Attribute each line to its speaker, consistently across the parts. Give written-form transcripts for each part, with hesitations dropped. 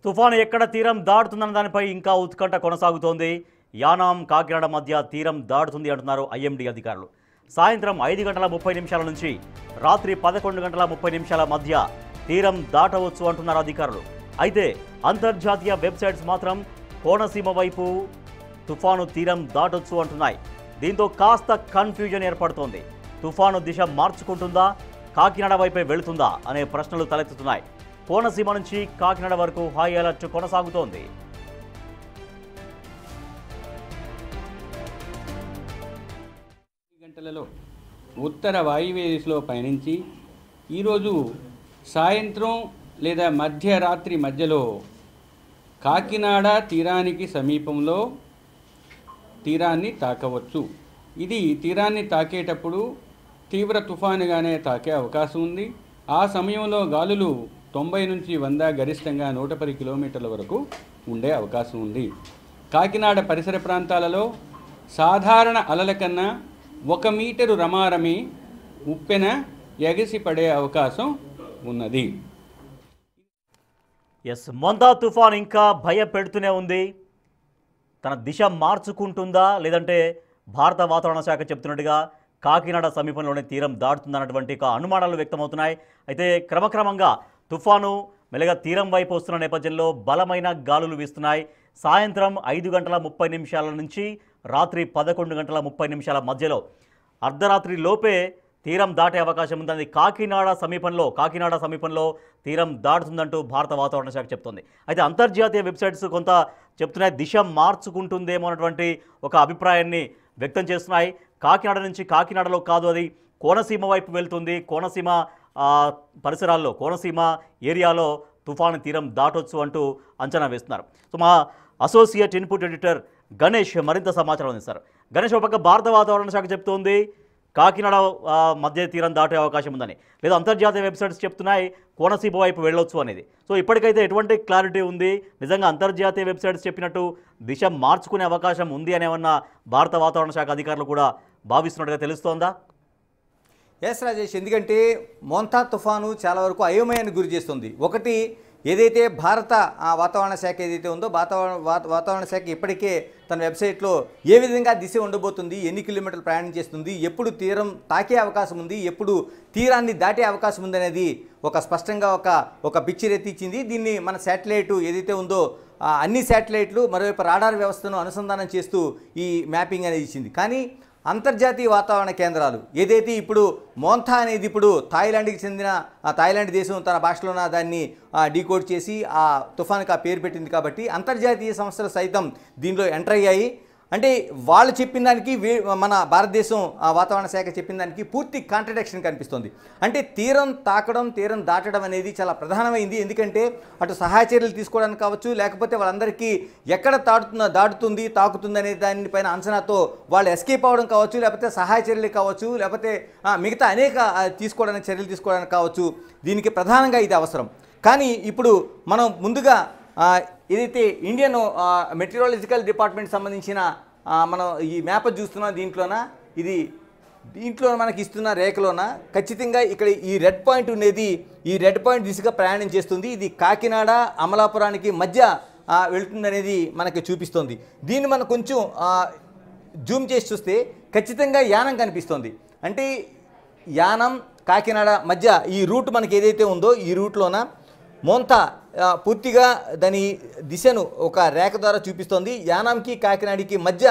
Speaker 1: తుఫాను ఎక్కడ తీరం దాటుతుందన్న దానిపై ఇంకా ఉత్కంఠ కొనసాగుతోంది. యానాం కాకినాడ మధ్య తీరం దాటుతుంది అంటున్నారు ఐఎండీ అధికారులు. సాయంత్రం 5:30 నుంచి రాత్రి 11:30 మధ్య తీరం దాటవచ్చు అంటున్నారు అధికారులు. అయితే అంతర్జాతీయ వెబ్సైట్స్ మాత్రం కోనసీమ వైపు తుఫాను తీరం దాటొచ్చు అంటున్నాయి. దీంతో కాస్త కన్ఫ్యూజన్ ఏర్పడుతోంది. తుఫాను దిశ మార్చుకుంటుందా, కాకినాడ వైపే వెళుతుందా అనే ప్రశ్నలు తలెత్తుతున్నాయి. కోనసీమ నుంచి కాకినాడ వరకు హై అలర్ట్ కొనసాగుతోంది.
Speaker 2: గంటలలో ఉత్తర వాయువ్య దిశలో పయనించి ఈరోజు సాయంత్రం లేదా మధ్యరాత్రి మధ్యలో కాకినాడ తీరానికి సమీపంలో తీరాన్ని తాకవచ్చు. ఇది తీరాన్ని తాకేటప్పుడు తీవ్ర తుఫానుగానే తాకే అవకాశం ఉంది. ఆ సమయంలో గాలులు 90 నుంచి 100, గరిష్టంగా 110 కిలోమీటర్ల వరకు ఉండే అవకాశం ఉంది. కాకినాడ పరిసర ప్రాంతాలలో సాధారణ అలల కన్నా 1 మీటరు రమారమి ఉప్పెన ఎగసిపడే అవకాశం ఉన్నది.
Speaker 1: మొంతా తుఫాన్ ఇంకా భయపెడుతూనే ఉంది. తన దిశ మార్చుకుంటుందా, లేదంటే భారత వాతావరణ శాఖ చెప్తున్నట్టుగా కాకినాడ సమీపంలోనే తీరం దాటుతుందన్నటువంటి అనుమానాలు వ్యక్తమవుతున్నాయి. అయితే క్రమక్రమంగా తుఫాను మెల్లగా తీరం వైపు వస్తున్న నేపథ్యంలో బలమైన గాలులు వీస్తున్నాయి. సాయంత్రం 5:30 నుంచి రాత్రి 11:30 మధ్యలో అర్ధరాత్రి లోపే తీరం దాటే అవకాశం ఉందని కాకినాడ సమీపంలో తీరం దాటుతుందంటూ భారత వాతావరణ శాఖ చెప్తోంది. అయితే అంతర్జాతీయ వెబ్సైట్స్ కొంత చెప్తున్నాయి, దిశ మార్చుకుంటుందేమో అన్నటువంటి ఒక అభిప్రాయాన్ని వ్యక్తం చేస్తున్నాయి. కాకినాడ నుంచి కాకినాడలో కాదు, అది కోనసీమ వైపు వెళ్తుంది. కోనసీమ పరిసరాల్లో, కోనసీమ ఏరియాలో తుఫాను తీరం దాటొచ్చు అంటూ అంచనా వేస్తున్నారు. సో మా అసోసియేట్ ఇన్పుట్ ఎడిటర్ గణేష్ మరింత సమాచారం అందిస్తారు. గణేష్, ఒక పక్క భారత వాతావరణ శాఖ చెప్తోంది కాకినాడ మధ్య తీరం దాటే అవకాశం ఉందని, లేదా అంతర్జాతీయ వెబ్సైట్స్ చెప్తున్నాయి కోనసీమ వైపు వెళ్ళొచ్చు అనేది. సో ఇప్పటికైతే ఎటువంటి క్లారిటీ ఉంది? నిజంగా అంతర్జాతీయ వెబ్సైట్స్ చెప్పినట్టు దిశ మార్చుకునే అవకాశం ఉంది అని ఏమన్నా భారత వాతావరణ శాఖ అధికారులు కూడా భావిస్తున్నట్టుగా తెలుస్తోందా?
Speaker 3: ఎస్ రాజేష్, ఎందుకంటే మోంతా తుఫాను చాలా వరకు అయోమయానికి గురి చేస్తుంది. ఒకటి, ఏదైతే భారత వాతావరణ శాఖ ఏదైతే ఉందో వాతావరణ శాఖ ఇప్పటికే తన వెబ్సైట్లో ఏ విధంగా దిశ ఉండబోతుంది, ఎన్ని కిలోమీటర్లు ప్రయాణం చేస్తుంది, ఎప్పుడు తీరం తాకే అవకాశం ఉంది, ఎప్పుడు తీరాన్ని దాటే అవకాశం ఉంది అనేది స్పష్టంగా ఒక పిక్చర్ ఎత్తిచ్చింది. దీన్ని మన శాటిలైట్ ఏదైతే ఉందో అన్ని శాటిలైట్లు మరోవైపు రాడార్ వ్యవస్థను అనుసంధానం చేస్తూ ఈ మ్యాపింగ్ అనేది ఇచ్చింది. కానీ అంతర్జాతీయ వాతావరణ కేంద్రాలు ఏదైతే ఇప్పుడు మోంతా అనేది ఇప్పుడు థాయిలాండ్కి చెందిన థాయిలాండ్ దేశం తన భాషలోన దాన్ని డీకోడ్ చేసి ఆ తుఫాన్కి ఆ పేరు పెట్టింది. కాబట్టి అంతర్జాతీయ సంస్థలు సైతం దీనిలో ఎంటర్ అయ్యాయి. అంటే వాళ్ళు చెప్పిన దానికి మన భారతదేశం వాతావరణ శాఖ చెప్పిన దానికి పూర్తి కాంట్రడిక్షన్ కనిపిస్తుంది. అంటే తీరం తాకడం, తీరం దాటడం అనేది చాలా ప్రధానమైంది. ఎందుకంటే అటు సహాయ చర్యలు తీసుకోవడానికి కావచ్చు, లేకపోతే వాళ్ళందరికీ ఎక్కడ దాటుతుంది, తాకుతుంది అనే దానిపైన అంచనాతో వాళ్ళు ఎస్కేప్ అవ్వడం కావచ్చు, లేకపోతే సహాయ చర్యలు కావచ్చు, లేకపోతే మిగతా అనేక చర్యలు తీసుకోవడానికి కావచ్చు. దీనికి ప్రధానంగా ఇది అవసరం. కానీ ఇప్పుడు మనం ముందుగా ఏదైతే ఇండియన్ మెటీరియాలజికల్ డిపార్ట్మెంట్ సంబంధించిన మనం ఈ మ్యాప్ చూస్తున్నాం, దీంట్లో మనకి ఇస్తున్న రేఖలోన ఖచ్చితంగా ఇక్కడ ఈ రెడ్ పాయింట్ ఉండేది, ఈ రెడ్ పాయింట్ దిశగా ప్రయాణం చేస్తుంది. ఇది కాకినాడ అమలాపురానికి మధ్య వెళుతుందనేది మనకి చూపిస్తుంది. దీన్ని మనం కొంచెం జూమ్ చేసి చూస్తే ఖచ్చితంగా యానం కనిపిస్తుంది. అంటే యానం కాకినాడ మధ్య ఈ రూట్ మనకి ఏదైతే ఉందో ఈ రూట్లోన మోంతా పూర్తిగా దాని దిశను ఒక రేఖ ద్వారా చూపిస్తోంది. యానాంకి కాకినాడకి మధ్య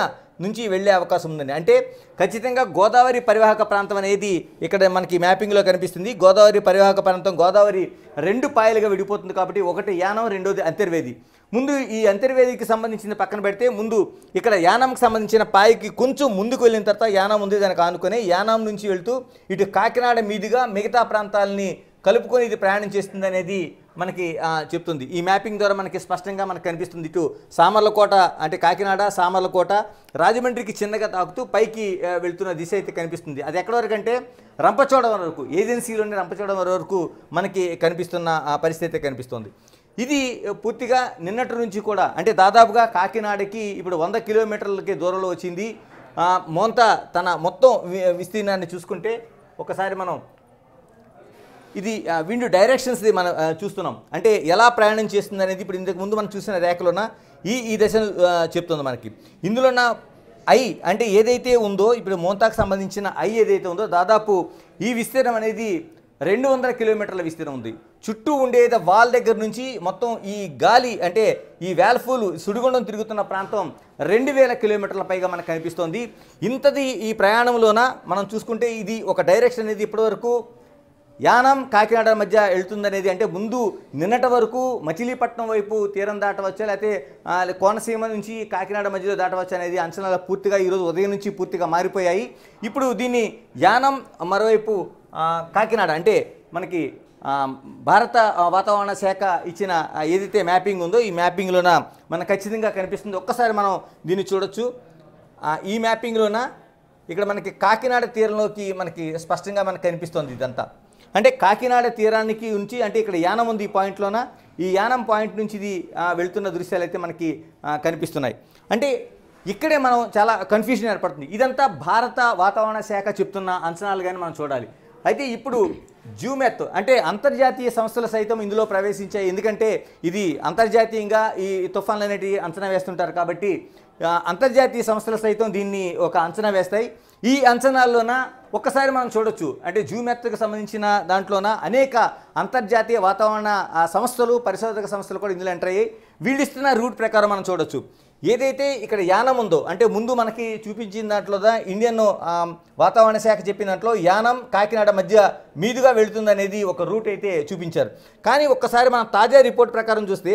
Speaker 3: నుంచి వెళ్ళే అవకాశం ఉందండి. అంటే ఖచ్చితంగా గోదావరి పరివాహక ప్రాంతం అనేది ఇక్కడ మనకి మ్యాపింగ్లో కనిపిస్తుంది. గోదావరి పరివాహక ప్రాంతం, గోదావరి 2 పాయలుగా విడిపోతుంది. కాబట్టి ఒకటి యానం, రెండోది అంతర్వేది. ముందు ఈ అంతర్వేదికి సంబంధించిన పక్కన పెడితే, ముందు ఇక్కడ యానంకి సంబంధించిన పాయకి కొంచెం ముందుకు వెళ్ళిన తర్వాత యానం ఉంది, దానికి ఆనుకొని యానం నుంచి వెళ్తూ ఇటు కాకినాడ మీదుగా మిగతా ప్రాంతాలని కలుపుకొని ఇది ప్రయాణం చేస్తుంది అనేది మనకి చెప్తుంది. ఈ మ్యాపింగ్ ద్వారా మనకి స్పష్టంగా మనకు కనిపిస్తుంది. ఇటు సామర్లకోట, అంటే కాకినాడ, సామర్లకోట, రాజమండ్రికి చిన్నగా తాకుతూ పైకి వెళ్తున్న దిశ అయితే కనిపిస్తుంది. అది ఎక్కడి వరకు అంటే రంపచోడవరం వరకు, ఏజెన్సీలోని రంపచోడవరం వరకు మనకి కనిపిస్తున్న పరిస్థితి అయితే కనిపిస్తుంది. ఇది పూర్తిగా నిన్నటి నుంచి కూడా, అంటే దాదాపుగా కాకినాడకి ఇప్పుడు 100 కిలోమీటర్లకి దూరంలో వచ్చింది. మోంతా తన మొత్తం విస్తీర్ణాన్ని చూసుకుంటే ఒకసారి మనం ఇది విండ్ డైరెక్షన్స్ది మనం చూస్తున్నాం. అంటే ఎలా ప్రయాణం చేస్తుంది అనేది ఇప్పుడు ఇంతకు ముందు మనం చూసిన రేఖలోన ఈ దశను చెప్తుంది మనకి. ఇందులోన ఐ అంటే ఏదైతే ఉందో ఇప్పుడు మోంతాకు సంబంధించిన ఐ ఏదైతే ఉందో దాదాపు ఈ విస్తీర్ణం అనేది 200 కిలోమీటర్ల విస్తీర్ణం ఉంది. చుట్టూ ఉండేది వాల్ దగ్గర నుంచి మొత్తం ఈ గాలి అంటే ఈ వ్యాల్ఫూల్ సుడిగుండం తిరుగుతున్న ప్రాంతం 2000 కిలోమీటర్ల పైగా మనకు కనిపిస్తోంది. ఇంతది ఈ ప్రయాణంలోన మనం చూసుకుంటే ఇది ఒక డైరెక్షన్ అనేది ఇప్పటివరకు యానం కాకినాడ మధ్య వెళ్తుందనేది, అంటే ముందు నిన్నటి వరకు మచిలీపట్నం వైపు తీరం దాటవచ్చు, లేకపోతే కోనసీమ నుంచి కాకినాడ మధ్యలో దాటవచ్చు అనేది అంచనాలు పూర్తిగా ఈరోజు ఉదయం నుంచి పూర్తిగా మారిపోయాయి. ఇప్పుడు దీన్ని యానం మరోవైపు కాకినాడ అంటే మనకి భారత వాతావరణ శాఖ ఇచ్చిన ఏదైతే మ్యాపింగ్ ఉందో ఈ మ్యాపింగ్లోన మనకు ఖచ్చితంగా కనిపిస్తుంది. ఒక్కసారి మనం దీన్ని చూడొచ్చు. ఈ మ్యాపింగ్లోన ఇక్కడ మనకి కాకినాడ తీరంలోకి మనకి స్పష్టంగా మనకు కనిపిస్తుంది ఇదంతా. అంటే కాకినాడ తీరానికి ఉంచి అంటే ఇక్కడ యానం ఉంది ఈ పాయింట్లోన, ఈ యానం పాయింట్ నుంచి ఇది వెళ్తున్న దృశ్యాలు అయితే మనకి కనిపిస్తున్నాయి. అంటే ఇక్కడే మనం చాలా కన్ఫ్యూజన్ ఏర్పడుతుంది. ఇదంతా భారత వాతావరణ శాఖ చెప్తున్న అంచనాలు కానీ మనం చూడాలి. అయితే ఇప్పుడు జ్యూమెత్ అంటే అంతర్జాతీయ సంస్థలు సైతం ఇందులో ప్రవేశించాయి. ఎందుకంటే ఇది అంతర్జాతీయంగా ఈ తుఫాన్లు అనేటివి అంచనా వేస్తుంటారు కాబట్టి అంతర్జాతీయ సంస్థలు సైతం దీన్ని ఒక అంచనా వేస్తాయి. ఈ అంచనాల్లోన ఒక్కసారి మనం చూడొచ్చు. అంటే జ్యూమెత్కు సంబంధించిన దాంట్లోన అనేక అంతర్జాతీయ వాతావరణ సంస్థలు పరిశోధక సంస్థలు కూడా ఇందులో ఎంటర్ అయ్యాయి. వీళ్ళు ఇస్తున్న రూట్ ప్రకారం మనం చూడొచ్చు. ఏదైతే ఇక్కడ యానం ఉందో అంటే ముందు మనకి చూపించిన దాంట్లో ఇండియన్ వాతావరణ శాఖ చెప్పిన దాంట్లో యానం కాకినాడ మధ్య మీదుగా వెళుతుందనేది ఒక రూట్ అయితే చూపించారు. కానీ ఒక్కసారి మనం తాజా రిపోర్ట్ ప్రకారం చూస్తే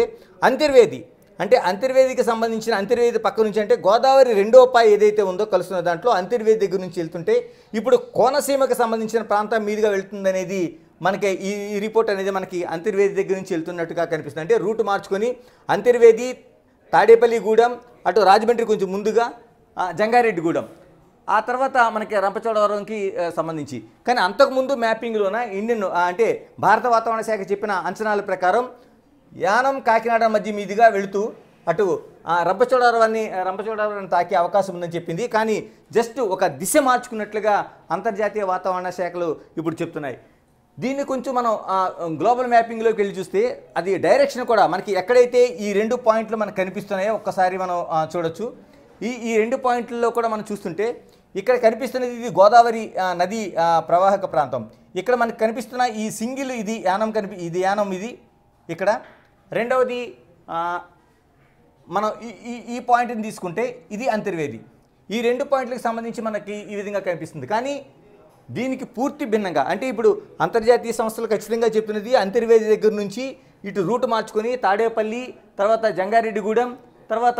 Speaker 3: అంతర్వేది అంటే అంతర్వేదికి సంబంధించిన అంతర్వేది పక్క నుంచి అంటే గోదావరి రెండో పాయ ఏదైతే ఉందో కలుస్తున్న దాంట్లో అంతర్వేది దగ్గర నుంచి వెళ్తుంటే ఇప్పుడు కోనసీమకు సంబంధించిన ప్రాంతం మీదుగా వెళ్తుందనేది మనకి ఈ రిపోర్ట్ అనేది మనకి అంతర్వేది దగ్గర నుంచి వెళ్తున్నట్టుగా కనిపిస్తుంది. అంటే రూట్ మార్చుకొని అంతర్వేది తాడేపల్లిగూడెం అటు రాజమండ్రి కొంచెం ముందుగా జంగారెడ్డిగూడెం ఆ తర్వాత మనకి రంపచోడవరంకి సంబంధించి. కానీ అంతకుముందు మ్యాపింగ్లోన ఇండియన్ అంటే భారత వాతావరణ శాఖ చెప్పిన అంచనాల ప్రకారం యానం కాకినాడ మధ్య మీదుగా వెళుతూ అటు రంపచోడవరాన్ని తాకే అవకాశం ఉందని చెప్పింది. కానీ జస్ట్ ఒక దిశ మార్చుకున్నట్లుగా అంతర్జాతీయ వాతావరణ శాఖలు ఇప్పుడు చెప్తున్నాయి. దీన్ని కొంచెం మనం గ్లోబల్ మ్యాపింగ్లోకి వెళ్ళి చూస్తే అది డైరెక్షన్ కూడా మనకి ఎక్కడైతే ఈ 2 పాయింట్లు మనకు కనిపిస్తున్నాయో ఒక్కసారి మనం చూడొచ్చు. ఈ 2 పాయింట్లలో కూడా మనం చూస్తుంటే ఇక్కడ కనిపిస్తున్నది ఇది గోదావరి నది ప్రవాహక ప్రాంతం. ఇక్కడ మనకు కనిపిస్తున్న ఈ సింగిల్ ఇది యానం ఇది యానం ఇది ఇక్కడ. రెండవది మనం ఈ పాయింట్ని తీసుకుంటే ఇది అంతర్వేది. ఈ 2 పాయింట్లకు సంబంధించి మనకి ఈ విధంగా కనిపిస్తుంది. కానీ దీనికి పూర్తి భిన్నంగా అంటే ఇప్పుడు అంతర్జాతీయ సంస్థలు ఖచ్చితంగా చెప్తున్నది అంతర్వేది దగ్గర నుంచి ఇటు రూట్ మార్చుకొని తాడేపల్లి తర్వాత జంగారెడ్డిగూడెం తర్వాత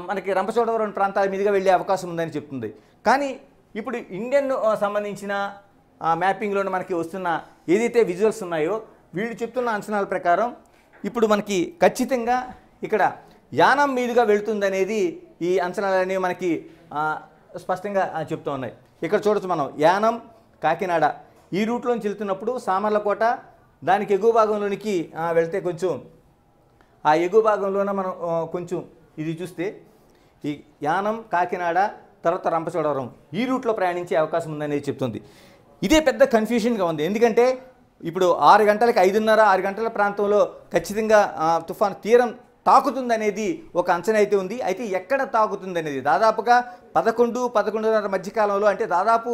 Speaker 3: మనకి రంపచోడవరం ప్రాంతాల మీదుగా వెళ్ళే అవకాశం ఉందని చెప్తుంది. కానీ ఇప్పుడు ఇండియన్ సంబంధించిన మ్యాపింగ్లో మనకి వస్తున్న ఏదైతే విజువల్స్ ఉన్నాయో వీళ్ళు చెప్తున్న అంచనాల ప్రకారం ఇప్పుడు మనకి ఖచ్చితంగా ఇక్కడ యానం మీదుగా వెళుతుందనేది ఈ అంచనాలనేవి మనకి స్పష్టంగా చెప్తూ ఉన్నాయి. ఇక్కడ చూడొచ్చు మనం యానం కాకినాడ ఈ రూట్లోంచి వెళ్తున్నప్పుడు సామర్లకోట దానికి ఎగువ భాగంలోనికి వెళ్తే కొంచెం ఆ ఎగువ భాగంలోన మనం కొంచెం ఇది చూస్తే ఈ యానం కాకినాడ తర్వాత రంపచోడవరం ఈ రూట్లో ప్రయాణించే అవకాశం ఉందనేది చెప్తుంది. ఇదే పెద్ద కన్ఫ్యూషన్గా ఉంది. ఎందుకంటే ఇప్పుడు 6 గంటలకి 5:30 6 గంటల ప్రాంతంలో ఖచ్చితంగా తుఫాన్ తీరం తాకుతుందనేది ఒక అంచనా అయితే ఉంది. అయితే ఎక్కడ తాకుతుంది అనేది దాదాపుగా 11-11:30 మధ్యకాలంలో అంటే దాదాపు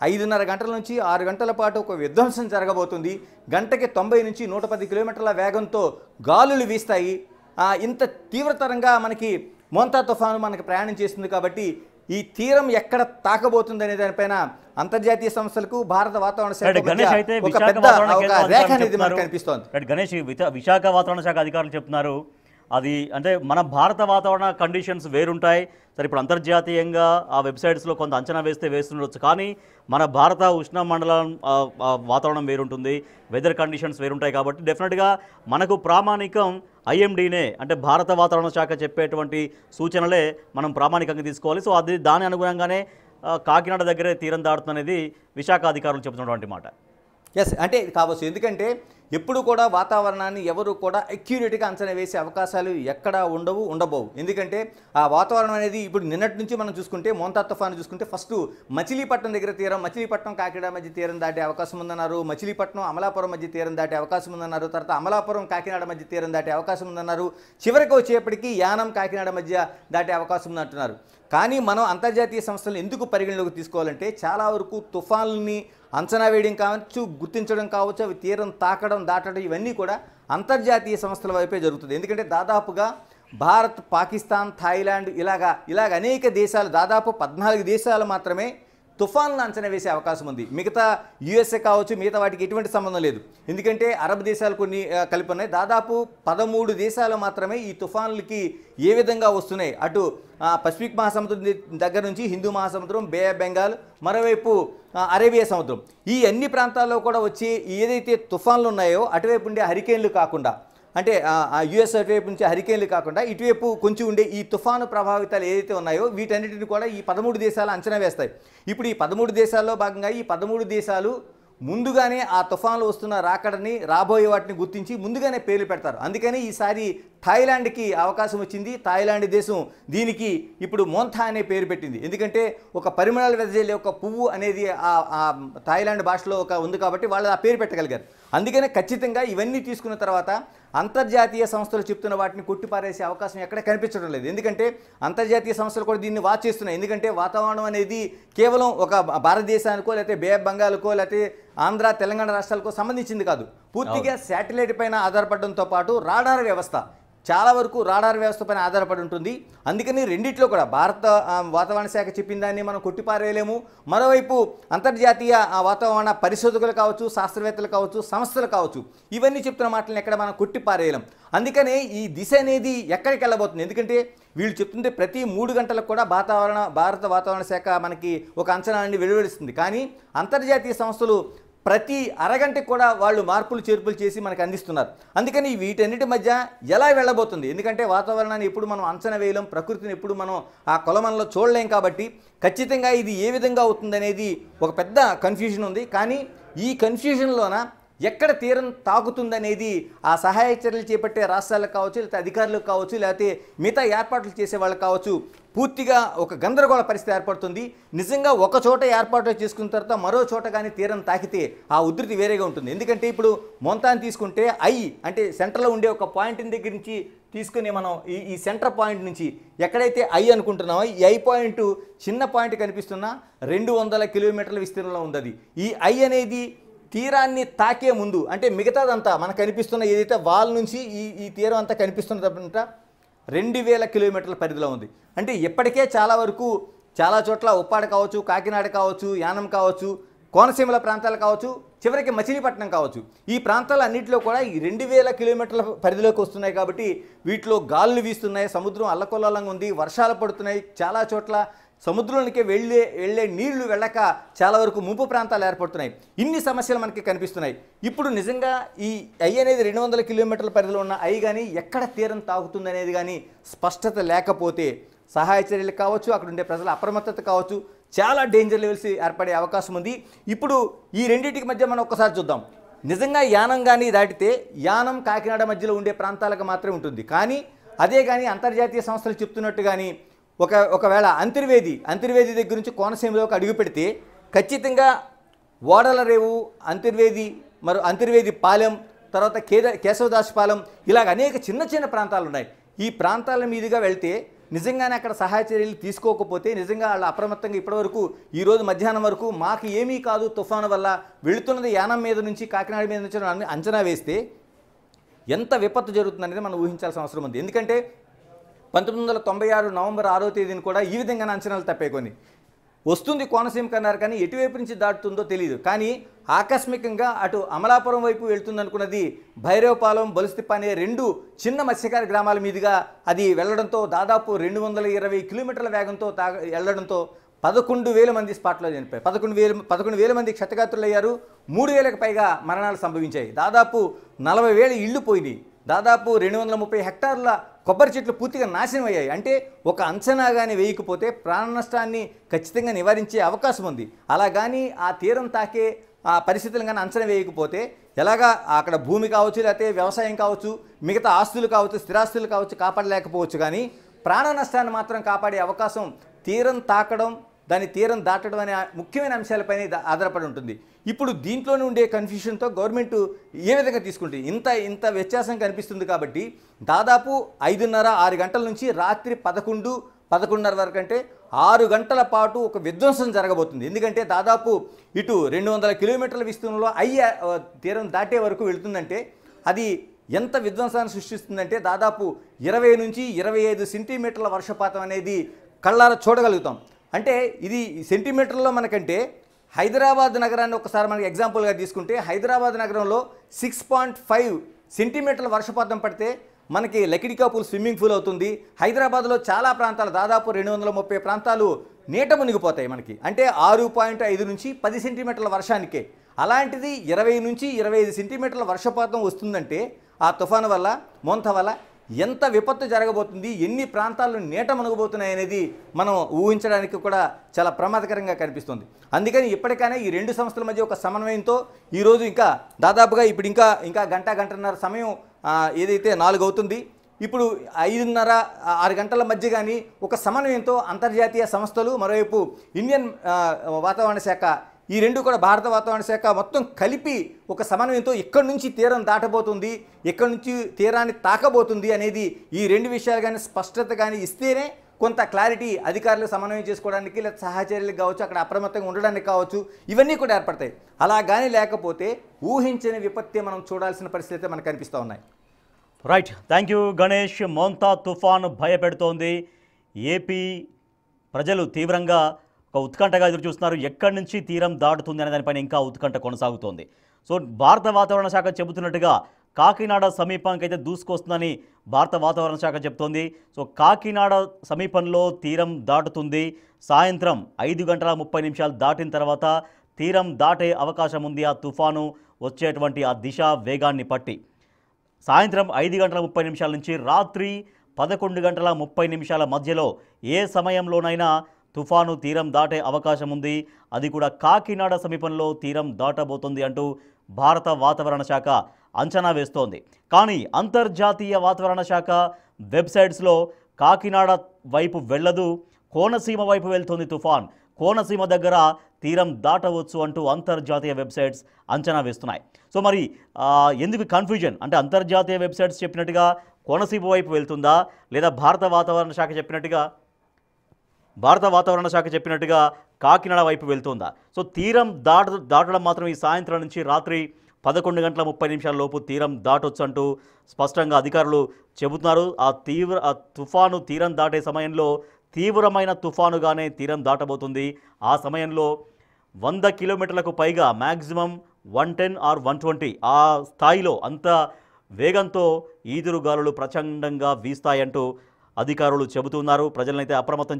Speaker 3: 5:30 గంటల నుంచి 6 గంటల పాటు ఒక విధ్వంసం జరగబోతుంది. గంటకి 90 నుంచి 110 కిలోమీటర్ల వేగంతో గాలులు వీస్తాయి. ఇంత తీవ్రతరంగా మనకి మోంతా తుఫాను మనకి ప్రయాణం చేస్తుంది. కాబట్టి ఈ తీరం ఎక్కడ తాకబోతుంది అనే దానిపైన అంతర్జాతీయ సంస్థలకు భారత వాతావరణ శాఖ ఒక పెద్ద రేఖ అనేది మనకు కనిపిస్తోంది.
Speaker 1: గణేష్ విశాఖ వాతావరణ శాఖ అధికారులు చెప్తున్నారు అది అంటే మన భారత వాతావరణ కండిషన్స్ వేరుంటాయి. సరే ఇప్పుడు అంతర్జాతీయంగా ఆ వెబ్సైట్స్లో కొంత అంచనా వేస్తుండొచ్చు. కానీ మన భారత ఉష్ణమండలం వాతావరణం వేరుంటుంది, వెదర్ కండిషన్స్ వేరుంటాయి. కాబట్టి డెఫినెట్గా మనకు ప్రామాణికం ఐఎండీనే అంటే భారత వాతావరణ శాఖ చెప్పేటువంటి సూచనలే మనం ప్రామాణికంగా తీసుకోవాలి. సో అది దాని అనుగుణంగానే కాకినాడ దగ్గరే తీరం దాడుతుందనేది విశాఖ అధికారులు చెబుతున్నటువంటి మాట.
Speaker 3: ఎస్, అంటే ఇది కావచ్చు. ఎందుకంటే ఎప్పుడు కూడా వాతావరణాన్ని ఎవరు కూడా అక్యురేట్గా అంచనా వేసే అవకాశాలు ఎక్కడా ఉండబోవు. ఎందుకంటే ఆ వాతావరణం అనేది ఇప్పుడు నిన్నటి నుంచి మనం చూసుకుంటే మోంతా తుఫాను చూసుకుంటే ఫస్ట్ మచిలీపట్నం దగ్గర తీరం, మచిలీపట్నం కాకినాడ మధ్య తీరం దాటే అవకాశం ఉందన్నారు. మచిలీపట్నం అమలాపురం మధ్య తీరం దాటే అవకాశం ఉందన్నారు. తర్వాత అమలాపురం కాకినాడ మధ్య తీరం దాటే అవకాశం ఉందన్నారు. చివరికి వచ్చేప్పటికీ యానం కాకినాడ మధ్య దాటే అవకాశం ఉందంటున్నారు. కానీ మనం అంతర్జాతీయ సంస్థలను ఎందుకు పరిగణలోకి తీసుకోవాలంటే చాలా వరకు తుఫాన్లని అంచనా వేయడం కావచ్చు, గుర్తించడం కావచ్చు, అవి తీరం తాకడం, దాటడం ఇవన్నీ కూడా అంతర్జాతీయ సంస్థల వైపే జరుగుతుంది. ఎందుకంటే దాదాపుగా భారత్, పాకిస్తాన్, థాయిలాండ్ ఇలాగ అనేక దేశాలు, దాదాపు 14 దేశాలు మాత్రమే తుఫాన్లను అంచనా వేసే అవకాశం ఉంది. మిగతా యుఎస్ఏ కావచ్చు, మిగతా వాటికి ఎటువంటి సంబంధం లేదు. ఎందుకంటే అరబ్ దేశాలు కొన్ని కలిపి ఉన్నాయి. దాదాపు 13 దేశాలు మాత్రమే ఈ తుఫాన్లకి ఏ విధంగా వస్తున్నాయి, అటు పసిఫిక్ మహాసముద్రం దగ్గర నుంచి హిందూ మహాసముద్రం, బే ఆఫ్ బెంగాల్, మరోవైపు అరేబియా సముద్రం, ఈ అన్ని ప్రాంతాల్లో కూడా వచ్చి ఏదైతే తుఫాన్లు ఉన్నాయో అటువైపు ఉండే హరికేన్లు కాకుండా, అంటే యుఎస్ అటువైపు నుంచి హరికేన్లు కాకుండా ఇటువైపు కొంచెం ఉండే ఈ తుఫాను ప్రభావితాలు ఏదైతే ఉన్నాయో వీటన్నిటిని కూడా ఈ 13 దేశాలు అంచనా వేస్తాయి. ఇప్పుడు ఈ 13 దేశాల్లో భాగంగా ఈ 13 దేశాలు ముందుగానే ఆ తుఫాన్లు వస్తున్న రాకడని, రాబోయే వాటిని గుర్తించి ముందుగానే పేర్లు పెడతారు. అందుకని ఈసారి థాయిలాండ్కి అవకాశం వచ్చింది. థాయిలాండ్ దేశం దీనికి ఇప్పుడు మోంతా అనే పేరు పెట్టింది. ఎందుకంటే ఒక పరిమళాలు వెదజల్లే ఒక పువ్వు అనేది ఆ థాయిలాండ్ భాషలో ఉంది కాబట్టి వాళ్ళు ఆ పేరు పెట్టగలిగారు. అందుకనే ఖచ్చితంగా ఇవన్నీ తీసుకున్న తర్వాత అంతర్జాతీయ సంస్థలు చెప్తున్న వాటిని కొట్టిపారేసే అవకాశం ఎక్కడ కనిపించడం లేదు. ఎందుకంటే అంతర్జాతీయ సంస్థలు కూడా దీన్ని వాచ్ చేస్తున్నాయి. ఎందుకంటే వాతావరణం అనేది కేవలం ఒక భారతదేశానికో, లేకపోతే బే ఆఫ్ బెంగాల్కో, లేకపోతే ఆంధ్ర, తెలంగాణ రాష్ట్రాలకో సంబంధించి కాదు. పూర్తిగా శాటిలైట్ పైన ఆధారపడడంతో పాటు రాడార్ వ్యవస్థ, చాలా వరకు రాడార్ వ్యవస్థ పైన ఆధారపడి ఉంటుంది. అందుకని రెండిట్లో కూడా భారత వాతావరణ శాఖ చెప్పిన దాన్ని మనం కొట్టిపారేయలేము. మరోవైపు అంతర్జాతీయ వాతావరణ పరిశోధకులు కావచ్చు, శాస్త్రవేత్తలు కావచ్చు, సంస్థలు కావచ్చు, ఇవన్నీ చెప్తున్న మాటలను ఎక్కడ మనం కొట్టిపారేయలేం. అందుకనే ఈ దిశ అనేది ఎక్కడికి వెళ్ళబోతుంది. ఎందుకంటే వీళ్ళు చెప్తుంటే ప్రతి 3 గంటలకు కూడా భారత వాతావరణ శాఖ మనకి ఒక అంచనాన్ని వెలువడిస్తుంది. కానీ అంతర్జాతీయ సంస్థలు ప్రతి అరగంటకు కూడా వాళ్ళు మార్పులు చేర్పులు చేసి మనకు అందిస్తున్నారు. అందుకని వీటన్నిటి మధ్య ఎలా వెళ్ళబోతుంది, ఎందుకంటే వాతావరణాన్ని ఎప్పుడు మనం అంచనా వేయలేం, ప్రకృతిని ఎప్పుడు మనం ఆ కొలమనలో చూడలేం. కాబట్టి ఖచ్చితంగా ఇది ఏ విధంగా అవుతుందనేది ఒక పెద్ద కన్ఫ్యూజన్ ఉంది. కానీ ఈ కన్ఫ్యూజన్లోన ఎక్కడ తీరం తాకుతుందనేది ఆ సహాయ చర్యలు చేపట్టే రాష్ట్రాలకు కావచ్చు, లేకపోతే అధికారులకు కావచ్చు, లేకపోతే మిగతా ఏర్పాట్లు చేసే వాళ్ళకి కావచ్చు, పూర్తిగా ఒక గందరగోళ పరిస్థితి ఏర్పడుతుంది. నిజంగా ఒక చోట ఏర్పాట్లు చేసుకున్న తర్వాత మరో చోట కానీ తీరం తాకితే ఆ ఉధృతి వేరేగా ఉంటుంది. ఎందుకంటే ఇప్పుడు మోంతాను తీసుకుంటే అంటే సెంటర్లో ఉండే ఒక పాయింట్ దగ్గర నుంచి తీసుకుని మనం ఈ సెంటర్ పాయింట్ నుంచి ఎక్కడైతే అనుకుంటున్నామో ఈ పాయింట్ చిన్న పాయింట్ కనిపిస్తున్నా 200 కిలోమీటర్ల విస్తీర్ణంలో ఉంది. అది ఈ అనేది తీరాన్ని తాకే ముందు, అంటే మిగతాదంతా మనకు కనిపిస్తున్న ఏదైతే వాల్ నుంచి ఈ తీరం అంతా కనిపిస్తున్నదంతా 2000 కిలోమీటర్ల పరిధిలో ఉంది. అంటే ఇప్పటికే చాలా వరకు చాలా చోట్ల ఉప్పాడ కావచ్చు, కాకినాడ కావచ్చు, యానం కావచ్చు, కోనసీమల ప్రాంతాలు కావచ్చు, చివరికి మచిలీపట్నం కావచ్చు, ఈ ప్రాంతాలు అన్నింటిలో కూడా ఈ 2000 కిలోమీటర్ల పరిధిలోకి వస్తున్నాయి. కాబట్టి వీటిలో గాలులు వీస్తున్నాయి, సముద్రం అల్లకొల్లంగా ఉంది, వర్షాలు పడుతున్నాయి, చాలా చోట్ల సముద్రంలోకి వెళ్ళే నీళ్లు వెళ్ళక చాలా వరకు ముంపు ప్రాంతాలు ఏర్పడుతున్నాయి. ఇన్ని సమస్యలు మనకి కనిపిస్తున్నాయి. ఇప్పుడు నిజంగా ఈ అనేది 200 కిలోమీటర్ల పరిధిలో ఉన్న కానీ ఎక్కడ తీరం తాగుతుంది అనేది కానీ స్పష్టత లేకపోతే సహాయ చర్యలు కావచ్చు, అక్కడ ఉండే ప్రజల అప్రమత్తత కావచ్చు, చాలా డేంజర్ లెవెల్స్ ఏర్పడే అవకాశం ఉంది. ఇప్పుడు ఈ రెండింటికి మధ్య మనం ఒక్కసారి చూద్దాం. నిజంగా యానం కానీ దాటితే యానం కాకినాడ మధ్యలో ఉండే ప్రాంతాలకు మాత్రమే ఉంటుంది. కానీ అదే కానీ అంతర్జాతీయ సంస్థలు చెప్తున్నట్టు కానీ ఒకవేళ అంతర్వేది దగ్గర నుంచి కోనసీమలోకి అడుగు పెడితే ఖచ్చితంగా ఓడల రేవు, అంతర్వేది పాలెం, తర్వాత కేశవదాస్ పాలెం, ఇలాగ అనేక చిన్న ప్రాంతాలు ఉన్నాయి. ఈ ప్రాంతాల మీదుగా వెళ్తే నిజంగానే అక్కడ సహాయ చర్యలు తీసుకోకపోతే నిజంగా వాళ్ళు అప్రమత్తంగా ఇప్పటివరకు ఈరోజు మధ్యాహ్నం వరకు మాకు ఏమీ కాదు తుఫాను వల్ల, వెళుతున్నది యానం మీద నుంచి కాకినాడ మీద నుంచి అంచనా వేస్తే ఎంత విపత్తు జరుగుతుందనేది మనం ఊహించాల్సిన అవసరం ఉంది. ఎందుకంటే 1996 నవంబర్ 6వ తేదీని కూడా ఈ విధంగా అంచనాలు తప్పేకొని వస్తుంది కోనసీమ కన్నారు. కానీ ఎటువైపు నుంచి దాటుతుందో తెలియదు. కానీ ఆకస్మికంగా అటు అమలాపురం వైపు వెళ్తుందనుకున్నది భైరవపాలెం, బొలుస్తిప్ప అనే 2 చిన్న మత్స్యకార గ్రామాల మీదుగా అది వెళ్లడంతో దాదాపు 220 కిలోమీటర్ల వేగంతో వెళ్లడంతో 11,000 మంది స్పాట్లో చనిపోయారు. 11,000 మంది క్షతగాత్రులయ్యారు. 3,000కి పైగా మరణాలు సంభవించాయి. దాదాపు 40,000 ఇళ్లు పోయినాయి. దాదాపు 230 హెక్టార్ల కొబ్బరి చెట్లు పూర్తిగా నాశనం అయ్యాయి. అంటే ఒక అంచనా కానీ వేయకపోతే ప్రాణ నష్టాన్ని ఖచ్చితంగా నివారించే అవకాశం ఉంది. అలా కానీ ఆ తీరం తాకే ఆ పరిస్థితులను కానీ అంచనా వేయకపోతే ఎలాగా అక్కడ భూమి కావచ్చు, లేకపోతే వ్యవసాయం కావచ్చు, మిగతా ఆస్తులు కావచ్చు, స్థిరాస్తులు కావచ్చు కాపాడలేకపోవచ్చు, కానీ ప్రాణ నష్టాన్ని మాత్రం కాపాడే అవకాశం తీరం తాకడం, దాని తీరం దాటడం అనే ముఖ్యమైన అంశాలపైన ఆధారపడి ఉంటుంది. ఇప్పుడు దీంట్లోనే ఉండే కన్ఫ్యూషన్తో గవర్నమెంట్ ఏ విధంగా తీసుకుంటుంది, ఇంత వ్యత్యాసం కనిపిస్తుంది. కాబట్టి దాదాపు 5:30-6 గంటల నుంచి రాత్రి 11-11:30 వరకు, అంటే 6 గంటల పాటు ఒక విధ్వంసం జరగబోతుంది. ఎందుకంటే దాదాపు ఇటు 200 కిలోమీటర్ల విస్తీర్ణంలో తీరం దాటే వరకు వెళుతుందంటే అది ఎంత విధ్వంసాన్ని సృష్టిస్తుందంటే దాదాపు 20-25 సెంటీమీటర్ల వర్షపాతం అనేది కళ్ళారా చూడగలుగుతాం. అంటే ఇది సెంటీమీటర్లో మనకంటే హైదరాబాద్ నగరాన్ని ఒకసారి మనకి ఎగ్జాంపుల్గా తీసుకుంటే, హైదరాబాద్ నగరంలో 6.5 సెంటీమీటర్ల వర్షపాతం పడితే మనకి లకిడికా పూల్ స్విమ్మింగ్ పూల్ అవుతుంది. హైదరాబాద్లో చాలా ప్రాంతాలు దాదాపు 230 ప్రాంతాలు నీట మునిగిపోతాయి మనకి. అంటే 6.5 నుంచి 10 సెంటీమీటర్ల వర్షానికే. అలాంటిది 20-25 సెంటీమీటర్ల వర్షపాతం వస్తుందంటే ఆ తుఫాను వల్ల, మోంతా వల్ల ఎంత విపత్తు జరగబోతుంది, ఎన్ని ప్రాంతాలు నీట మునగబోతున్నాయి అనేది మనం ఊహించడానికి కూడా చాలా ప్రమాదకరంగా కనిపిస్తుంది. అందుకని ఇప్పటికైనా ఈ 2 సంస్థల మధ్య ఒక సమన్వయంతో ఈరోజు ఇంకా దాదాపుగా ఇప్పుడు ఇంకా గంటన్నర సమయం ఏదైతే 4 అవుతుంది, ఇప్పుడు 5:30-6 గంటల మధ్య కానీ ఒక సమన్వయంతో అంతర్జాతీయ సంస్థలు, మరోవైపు ఇండియన్ వాతావరణ శాఖ, ఈ 2 కూడా భారత వాతావరణ శాఖ మొత్తం కలిపి ఒక సమన్వయంతో ఇక్కడి నుంచి తీరం దాటబోతుంది, ఇక్కడి నుంచి తీరాన్ని తాకబోతుంది అనేది ఈ 2 విషయాలు కానీ స్పష్టత కానీ ఇస్తేనే కొంత క్లారిటీ అధికారులు సమన్వయం చేసుకోవడానికి, లేదా సహచర్యలకు కావచ్చు, అక్కడ అప్రమత్తంగా ఉండడానికి కావచ్చు, ఇవన్నీ కూడా ఏర్పడతాయి. అలా కానీ లేకపోతే ఊహించని విపత్తి మనం చూడాల్సిన పరిస్థితి మనకు కనిపిస్తూ ఉన్నాయి.
Speaker 1: Right, thank you Ganesh. Montha తుఫాను భయపెడుతోంది. ఏపీ ప్రజలు తీవ్రంగా ఒక ఉత్కంఠగా ఎదురు చూస్తున్నారు. ఎక్కడి నుంచి తీరం దాటుతుంది అనే దానిపైన ఇంకా ఉత్కంఠ కొనసాగుతోంది. సో భారత వాతావరణ శాఖ చెబుతున్నట్టుగా కాకినాడ సమీపానికి అయితే దూసుకొస్తుందని భారత వాతావరణ శాఖ చెప్తోంది. సో కాకినాడ సమీపంలో తీరం దాటుతుంది. సాయంత్రం 5:30 దాటిన తర్వాత తీరం దాటే అవకాశం ఉంది. ఆ తుఫాను వచ్చేటువంటి ఆ దిశ వేగాన్ని పట్టి సాయంత్రం 5:30 నుంచి రాత్రి 11:30 మధ్యలో ఏ సమయంలోనైనా తుఫాను తీరం దాటే అవకాశం ఉంది. అది కూడా కాకినాడ సమీపంలో తీరం దాటబోతుంది అంటూ భారత వాతావరణ శాఖ అంచనా వేస్తోంది. కానీ అంతర్జాతీయ వాతావరణ శాఖ వెబ్సైట్స్లో కాకినాడ వైపు వెళ్ళదు, కోనసీమ వైపు వెళ్తుంది తుఫాన్, కోనసీమ దగ్గర తీరం దాటవచ్చు అంటూ అంతర్జాతీయ వెబ్సైట్స్ అంచనా వేస్తున్నాయి. సో మరి ఎందుకు కన్ఫ్యూజన్ అంటే అంతర్జాతీయ వెబ్సైట్స్ చెప్పినట్టుగా కోనసీమ వైపు వెళ్తుందా, లేదా భారత వాతావరణ శాఖ చెప్పినట్టుగా కాకినాడ వైపు వెళ్తుందా? సో తీరం దాటడం మాత్రం ఈ సాయంత్రం నుంచి రాత్రి 11:30 లోపు తీరం దాటొచ్చు అంటూ స్పష్టంగా అధికారులు చెబుతున్నారు. ఆ తుఫాను తీరం దాటే సమయంలో తీవ్రమైన తుఫానుగానే తీరం దాటబోతుంది. ఆ సమయంలో 100 కిలోమీటర్లకు పైగా, మ్యాక్సిమం 110 or 120 ఆ స్థాయిలో అంత వేగంతో ఈదురుగాలులు ప్రచండంగా వీస్తాయంటూ అధికారులు చెబుతున్నారు. ప్రజలనైతే అప్రమత్తం